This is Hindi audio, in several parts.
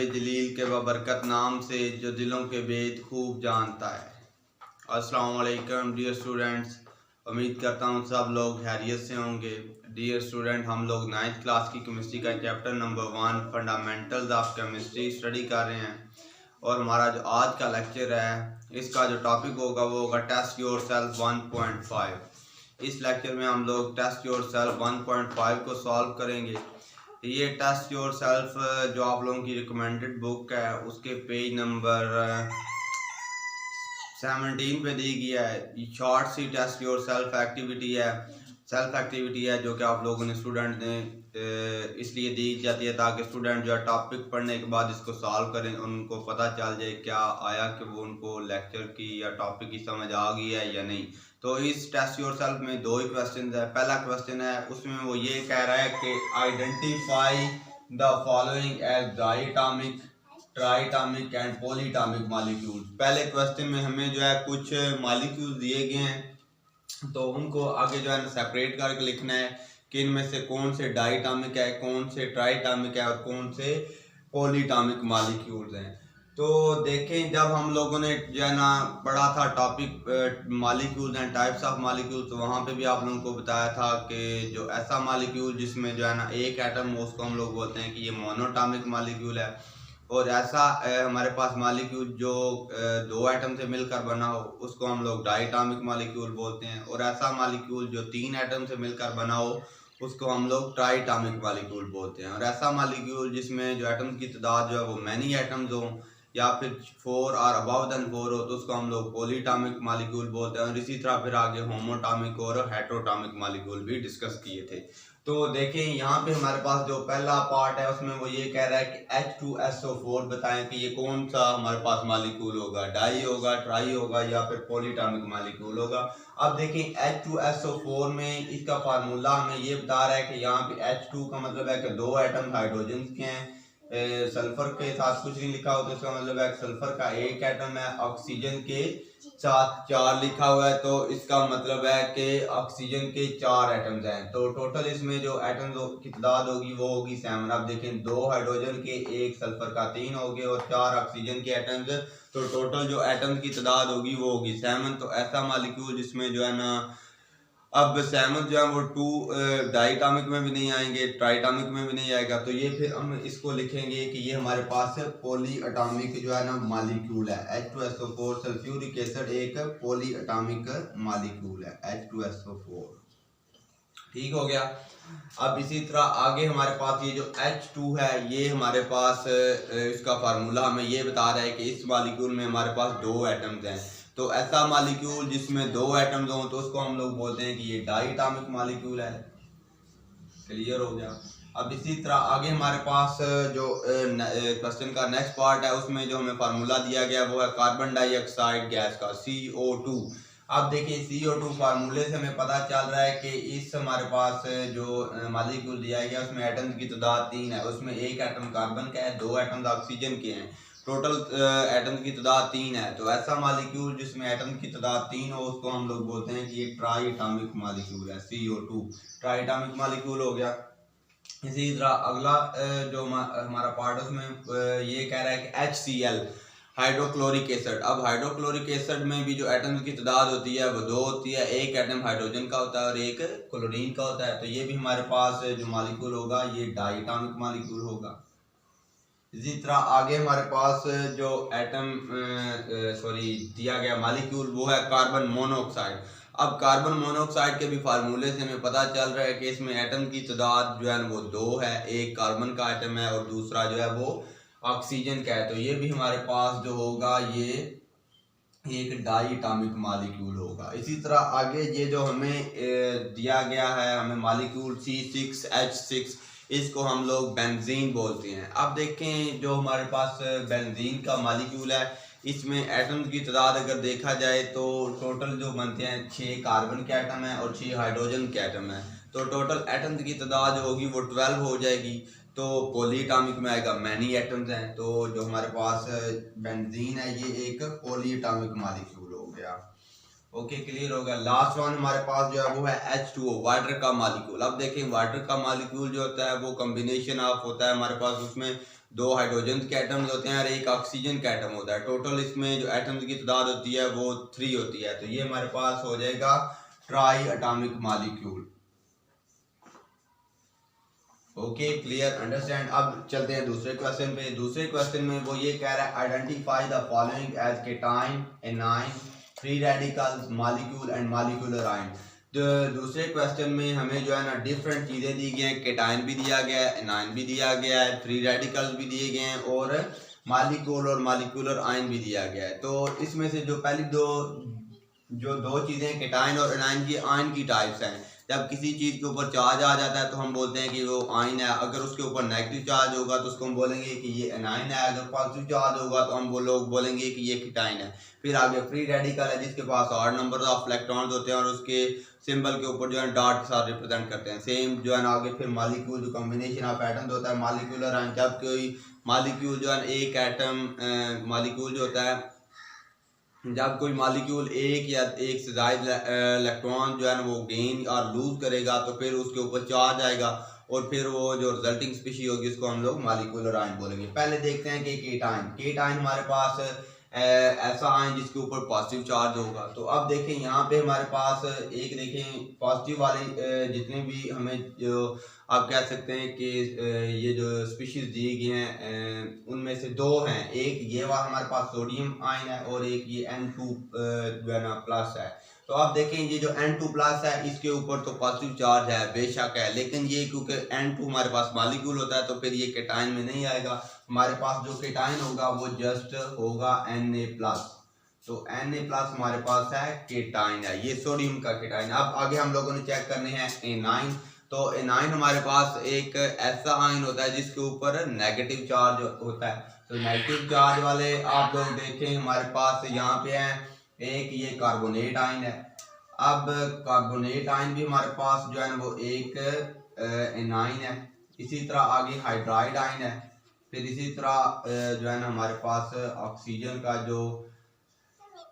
जलील के बबरकत नाम से जो दिलों के भेद खूब जानता है। अस्सलाम वालेकुम डियर स्टूडेंट्स, उम्मीद करता हूँ सब लोग खैरियत से होंगे। डियर स्टूडेंट, हम लोग 9th क्लास की केमिस्ट्री का chapter number 1 fundamentals of chemistry study कर रहे हैं और हमारा जो आज का लेक्चर है इसका जो टॉपिक होगा वो होगा टेस्ट योरसेल्फ 1.5। इस लेक्चर में हम लोग टेस्ट योरसेल्फ 1.5 को सॉल्व करेंगे। ये टेस्ट योरसेल्फ जो आप लोगों की रिकमेंडेड बुक है उसके पेज नंबर 17 पे दी गई है। शॉर्ट सी टेस्ट योरसेल्फ एक्टिविटी है, सेल्फ एक्टिविटी है जो कि आप लोगों ने स्टूडेंट ने इसलिए दी जाती है ताकि स्टूडेंट जो है टॉपिक पढ़ने के बाद इसको सॉल्व करें, उनको पता चल जाए क्या आया कि वो उनको लेक्चर की या टॉपिक की समझ आ गई है या नहीं। तो इस टेस्ट योरसेल्फ में 2 ही क्वेश्चन है। पहला क्वेश्चन है उसमें वो ये कह रहा है कि identify the following as diatomic, triatomic and polyatomic molecules. पहले क्वेश्चन में हमें जो है कुछ मॉलिक्यूल्स दिए गए हैं तो उनको आगे जो है सेपरेट करके लिखना है कि इनमें से कौन से डायटोमिक है, कौन से ट्राइटोमिक है और कौन से पॉलीटोमिक मॉलिक्यूल्स हैं। तो देखें, जब हम लोगों ने जो है ना पढ़ा था topic molecules and types of molecules, तो वहाँ पे भी आप लोगों को बताया था कि जो ऐसा मॉलिक्यूल जिसमें जो है ना एक एटम हो उसको हम लोग बोलते हैं कि ये मोनोटॉमिक मॉलिक्यूल है, और ऐसा हमारे पास मॉलिक्यूल जो 2 एटम से मिलकर बना हो उसको हम लोग डायटोमिक मॉलिक्यूल बोलते हैं, और ऐसा मॉलिक्यूल जो 3 एटम से मिलकर बना हो उसको हम लोग ट्राइटोमिक मॉलिक्यूल बोलते हैं, और ऐसा मॉलिक्यूल जिसमें जो एटम की तादाद जो है वो मैनी एटम्स हो या फिर 4 और अबव देन 4 हो तो उसको हम लोग पॉलीटोमिक मॉलिक्यूल बोलते हैं। और इसी तरह फिर आगे होमोटोमिक और हेटेरोटोमिक मॉलिक्यूल भी डिस्कस किए थे। तो देखें यहाँ पे हमारे पास जो पहला पार्ट है उसमें वो ये कह रहा है कि H2SO4 बताएं कि ये कौन सा हमारे पास मॉलिक्यूल होगा, डाई होगा, ट्राई होगा या फिर पॉलीटोमिक मॉलिक्यूल होगा। अब देखें H2SO4 में इसका फार्मूला हमें ये बता रहा है कि यहाँ पे H2 का मतलब है कि 2 एटम हाइड्रोजन के हैं, सल्फर के साथ कुछ नहीं लिखा हो तो इसका मतलब है सल्फर का 1 एटम है, ऑक्सीजन के साथ 4 लिखा हुआ है तो इसका मतलब है कि ऑक्सीजन के 4 एटम्स हैं। तो टोटल इसमें जो एटम्स की तादाद होगी वो होगी 7। अब देखें 2 हाइड्रोजन के, 1 सल्फर का, 3 हो गए और 4 ऑक्सीजन के एटम्स, तो टोटल जो एटम्स की तादाद होगी वो होगी 7। तो ऐसा मॉलिक्यूल जिसमें जो है ना अब 7 जो है वो 2 डायटोमिक में भी नहीं आएंगे, ट्राइटोमिक में भी नहीं आएगा, तो ये फिर हम इसको लिखेंगे कि ये हमारे पास पॉली एटॉमिक जो है ना मॉलिक्यूल है। H2SO4 सल्फ्यूरिक एसिड एक पॉली एटॉमिक मॉलिक्यूल है H2SO4। ठीक हो गया। अब इसी तरह आगे हमारे पास ये जो H2 है ये हमारे पास इसका फार्मूला हमें ये बता रहा है कि इस मॉलिक्यूल में हमारे पास 2 एटम्स हैं। तो ऐसा मॉलिक्यूल जिसमें 2 एटम्स हों तो उसको हम लोग बोलते हैं कि ये डायटोमिक मॉलिक्यूल है। क्लियर हो गया। अब इसी तरह आगे हमारे पास जो क्वेश्चन का नेक्स्ट पार्ट है उसमें जो हमें फार्मूला दिया गया वो है कार्बन डाइऑक्साइड गैस का CO2। अब देखिए CO2 फार्मूले से हमें पता चल रहा है कि इस हमारे पास जो मॉलिक्यूल दिया गया उसमें एटम्स की तादाद 3 है, उसमें 1 एटम कार्बन का है, 2 एटम्स ऑक्सीजन के हैं, टोटल एटम्स की तादाद 3 है। तो ऐसा मॉलिक्यूल जिसमें एटम्स की तादाद 3 हो उसको हम लोग बोलते हैं कि ये ट्राइटोमिक मॉलिक्यूल है, CO2 ट्राइटोमिक मॉलिक्यूल हो गया। इसी तरह अगला जो हमारा पार्ट उसमें ये कह रहा है कि HCl हाइड्रोक्लोरिक एसिड। अब हाइड्रोक्लोरिक एसिड में भी जो एटम्स की तादाद होती है वो 2 होती है, 1 एटम हाइड्रोजन का होता है और 1 क्लोरीन का होता है। तो ये भी हमारे पास जो मॉलिक्यूल होगा ये डायटोमिक मॉलिक्यूल होगा। इसी तरह आगे हमारे पास जो एटम दिया गया मॉलिक्यूल वो है कार्बन मोनोऑक्साइड। अब कार्बन मोनोऑक्साइड के भी फार्मूले से हमें पता चल रहा है कि इसमें एटम की तादाद जो है वो 2 है, 1 कार्बन का एटम है और दूसरा जो है वो ऑक्सीजन का है। तो ये भी हमारे पास जो होगा ये एक डायटोमिक मॉलिक्यूल होगा। इसी तरह आगे ये जो हमें दिया गया है हमें मॉलिक्यूल C6H6, इसको हम लोग बेंजीन बोलते हैं। अब देखें जो हमारे पास बेंजीन का मॉलिक्यूल है इसमें एटम्स की तादाद अगर देखा जाए तो टोटल जो बनते हैं 6 कार्बन के एटम है और 6 हाइड्रोजन के एटम है, तो टोटल एटम्स की तादाद जो होगी वो 12 हो जाएगी। तो पॉलीटॉमिक में आएगा मैनी एटम्स हैं, तो जो हमारे पास बेंजीन है ये एक पॉलीटॉमिक मॉलिक्यूल हो गया। ओके, क्लियर हो गया। लास्ट वन हमारे पास जो है वो है H2O वाटर का मॉलिक्यूल। अब देखें वाटर का मॉलिक्यूल जो होता है वो कॉम्बिनेशन ऑफ होता है हमारे पास, उसमें 2 हाइड्रोजन के एटम्स होते हैं और 1 ऑक्सीजन का एटम होता है। टोटल इसमें जो एटम्स की तादाद होती है वो 3 होती है। तो ये हमारे पास हो जाएगा try atomic molecule. Okay, clear, understand. अब चलते हैं दूसरे क्वेश्चन पे। दूसरे क्वेश्चन में वो ये कह रहा है identify the following as cation, anion, free radicals, molecule and molecular ion. तो दूसरे क्वेश्चन में हमें जो है ना डिफरेंट चीज़ें दी गई हैं। केटाइन भी दिया गया है, एनाइन भी दिया गया है, फ्री रेडिकल्स भी दिए गए हैं और मॉलिक्यूल और मॉलिक्यूलर आयन भी दिया गया है। तो इसमें से जो पहली दो चीज़ें केटाइन और एनाइन की आयन की टाइप्स हैं। जब किसी चीज़ के ऊपर चार्ज आ जाता है तो हम बोलते हैं कि वो आयन है। अगर उसके ऊपर नेगेटिव चार्ज होगा तो उसको हम बोलेंगे कि ये एनाइन है। अगर पॉजिटिव चार्ज होगा तो हम वो लोग बोलेंगे कि ये केटाइन है। फिर आगे फ्री रेडिकल है जिसके पास ऑड नंबर ऑफ इलेक्ट्रॉन्स होते हैं और उसके सिंबल के ऊपर जो है डॉट के साथ रिप्रेजेंट करते हैं। सेम जो है ना आगे फिर मॉलिक्यूल जो कॉम्बिनेशन ऑफ एटम्स होता है मॉलिक्यूलर आयन। जब कोई मॉलिक्यूल जो है एक एटम मॉलिक्यूल जो होता है, जब कोई मॉलिक्यूल एक या एक से ज़्यादा इलेक्ट्रॉन जो है ना वो गेन और लूज करेगा तो फिर उसके ऊपर चार्ज आएगा और फिर वो जो रिजल्टिंग स्पीशी होगी उसको हम लोग मॉलिक्यूलर आयन बोलेंगे। पहले देखते हैं कि केटाइन हमारे पास ऐसा आयन जिसके ऊपर पॉजिटिव चार्ज होगा। तो अब देखें यहाँ पे हमारे पास एक देखें पॉजिटिव वाले जितने भी हमें जो आप कह सकते हैं कि ये जो स्पीशीज दी गई हैं उनमें से 2 हैं। एक ये वाला हमारे पास सोडियम आयन है और एक ये N2 जो है ना प्लस है। तो आप देखें ये जो N2 प्लस है इसके ऊपर तो पॉजिटिव चार्ज है बेशक है, लेकिन ये क्योंकि N2 हमारे पास मॉलिक्यूल होता है तो फिर ये केटाइन में नहीं आएगा। हमारे पास जो केटाइन होगा वो जस्ट होगा Na प्लस। तो Na प्लस हमारे पास है केटाइन है, ये सोडियम का केटाइन। अब आगे हम लोगों ने चेक करने हैं एनाइन। तो एनाइन हमारे पास एक ऐसा आयन होता है जिसके ऊपर नेगेटिव चार्ज होता है। तो नेगेटिव चार्ज वाले आप लोग देखें हमारे पास यहाँ पे हैं। एक ये कार्बोनेट आयन है। अब कार्बोनेट आयन भी हमारे पास जो है ना वो एक एनाइन है। इसी तरह आगे हाइड्राइड आयन है। फिर इसी तरह जो है ना हमारे पास ऑक्सीजन का जो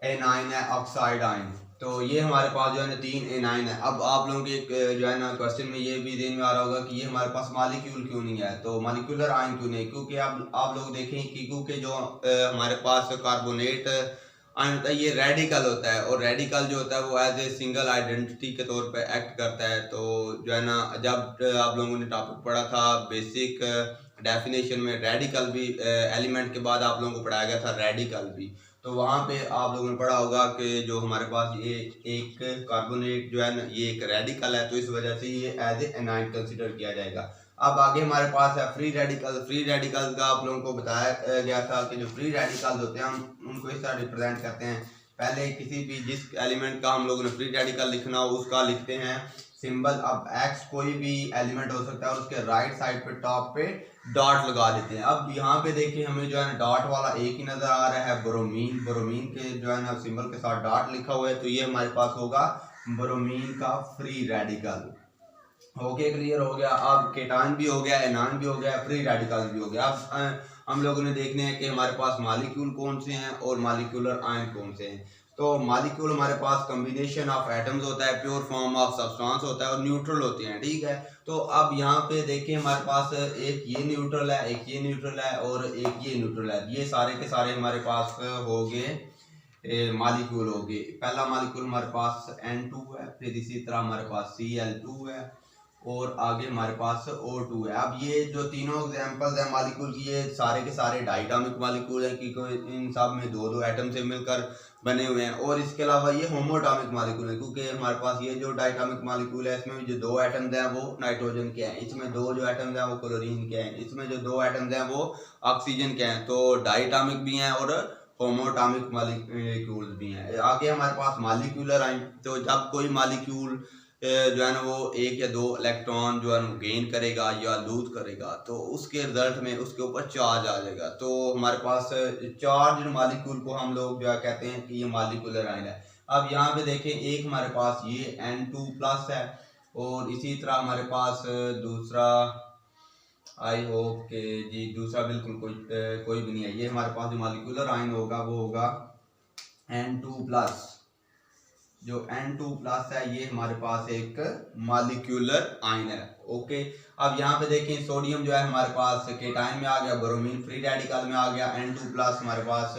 एनाइन है ऑक्साइड आयन। तो ये हमारे पास जो है ना 3 एनाइन है। अब आप लोगों के जो है ना क्वेश्चन में ये भी देने में आ रहा होगा कि ये हमारे पास मॉलिक्यूल क्यों नहीं है, तो मॉलिक्यूलर आयन क्यों नहीं, क्योंकि आप लोग देखें कि क्योंकि जो हमारे पास कार्बोनेट आयन होता है ये रेडिकल होता है और रेडिकल जो होता है वो एज ए सिंगल आइडेंटिटी के तौर पे एक्ट करता है। तो जो है ना जब आप लोगों ने टॉपिक पढ़ा था बेसिक डेफिनेशन में रेडिकल भी एलिमेंट के बाद आप लोगों को पढ़ाया गया था रेडिकल भी। तो वहाँ पे आप लोगों ने पढ़ा होगा कि जो हमारे पास ये एक कार्बोनेट जो है ना ये एक रेडिकल है तो इस वजह से ये एज ए एनाइन कंसिडर किया जाएगा। अब आगे हमारे पास है फ्री रेडिकल। फ्री रेडिकल का आप लोगों को बताया गया था कि जो फ्री रेडिकल्स होते हैं हम उनको इस तरह रिप्रेजेंट करते हैं। पहले किसी भी जिस एलिमेंट का हम लोगों ने फ्री रेडिकल लिखना हो उसका लिखते हैं सिंबल। अब एक्स कोई भी एलिमेंट हो सकता है और उसके राइट साइड पे टॉप पे डॉट लगा देते हैं। अब यहाँ पे देखिए हमें जो है ना डॉट वाला एक ही नजर आ रहा है ब्रोमीन। ब्रोमीन के जो है ना सिंबल के साथ डॉट लिखा हुआ है तो ये हमारे पास होगा ब्रोमीन का फ्री रेडिकल। ओके, क्लियर हो गया। अब केटाइन भी हो गया, एनाइन भी हो गया, फ्री रेडिकल भी हो गया। अब हम लोगों ने देखने हैं कि हमारे पास मॉलिक्यूल कौन से हैं और मॉलिक्यूलर आयन कौन से हैं। तो मॉलिक्यूल हमारे पास कॉम्बिनेशन ऑफ एटम्स होता है, प्योर फॉर्म ऑफ सब्सटेंस होता है और न्यूट्रल होते हैं, ठीक है। तो अब यहाँ पे देखिए हमारे पास एक ये न्यूट्रल है, एक ये न्यूट्रल है और एक ये न्यूट्रल है। ये सारे के सारे हमारे पास हो गए मॉलिक्यूल हो गए। पहला मॉलिक्यूल हमारे पास N2 है, फिर इसी तरह हमारे पास Cl2 है और आगे हमारे पास O2 है। अब ये जो तीनों एग्जांपल्स हैं मॉलिक्यूल की ये सारे के सारे डायटोमिक मॉलिक्यूल हैं क्योंकि इन सब में 2-2 एटम से मिलकर बने हुए हैं। और इसके अलावा ये होमोटॉमिक मॉलिक्यूल है क्योंकि हमारे पास ये जो डायटोमिक मॉलिक्यूल है इसमें जो 2 एटम्स हैं वो नाइट्रोजन के हैं, इसमें 2 जो एटम्स हैं वो क्लोरीन के हैं, इसमें जो 2 एटम्स हैं वो ऑक्सीजन के हैं। तो डायटोमिक भी हैं और होमोटॉमिक मॉलिक्यूल्स भी हैं। आगे हमारे पास मॉलिक्यूलर आयन। तो जब कोई मॉलिक्यूल जो है ना वो 1 या 2 इलेक्ट्रॉन जो है ना गेन करेगा या लूज करेगा तो उसके रिजल्ट में उसके ऊपर चार्ज आ जाएगा। तो हमारे पास चार्ज मॉलिक्यूल को हम लोग जो है कहते हैं कि ये मॉलिक्यूलर आयन है। अब यहाँ पे देखें एक हमारे पास ये N2 प्लस है और इसी तरह हमारे पास दूसरा आई होप के जी दूसरा बिल्कुल कोई भी नहीं है। ये हमारे पास जो मॉलिक्यूलर आयन होगा वो होगा N2 प्लस। जो N2+ है ये हमारे पास एक मॉलिक्यूलर आयन है। ओके, अब यहाँ पे देखें सोडियम जो है हमारे पास केटाइन में आ गया, ब्रोमीन फ्री रेडिकल में आ गया, N2+ हमारे पास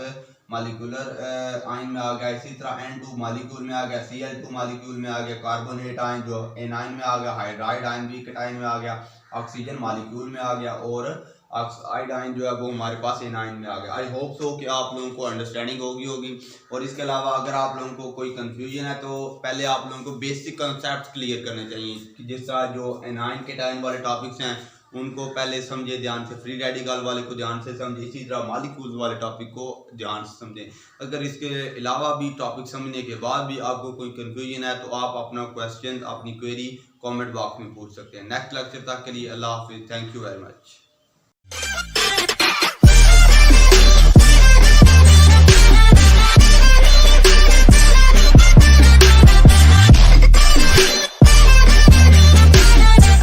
मॉलिक्यूलर आयन में आ गया। इसी तरह N2 मॉलिक्यूल में आ गया, Cl2 मॉलिक्यूल में आ गया, कार्बोनेट आयन जो एनाइन में आ गया, हाइड्राइड आयन भी केटाइन में आ गया, ऑक्सीजन मॉलिक्यूल में आ गया और ऑक्साइड आयन जो है वो हमारे पास एनाइन में आ गया। आई होप सो कि आप लोगों को अंडरस्टैंडिंग होगी। और इसके अलावा अगर आप लोगों को कोई कंफ्यूजन है तो पहले आप लोगों को बेसिक कंसेप्ट क्लियर करने चाहिए कि जिस तरह जो एनाइन केटाइन वाले टॉपिक्स हैं उनको पहले समझे ध्यान से, फ्री रेडिकल वाले को ध्यान से समझे, इसी तरह मॉलिक्यूल्स वाले टॉपिक को ध्यान से समझें। अगर इसके अलावा भी टॉपिक समझने के बाद भी आपको कोई कंफ्यूजन है तो आप अपना क्वेश्चन, अपनी क्वेरी कमेंट बॉक्स में पूछ सकते हैं। नेक्स्ट लेक्चर तक के लिए अल्लाह हाफिज़, थैंक यू वेरी मच।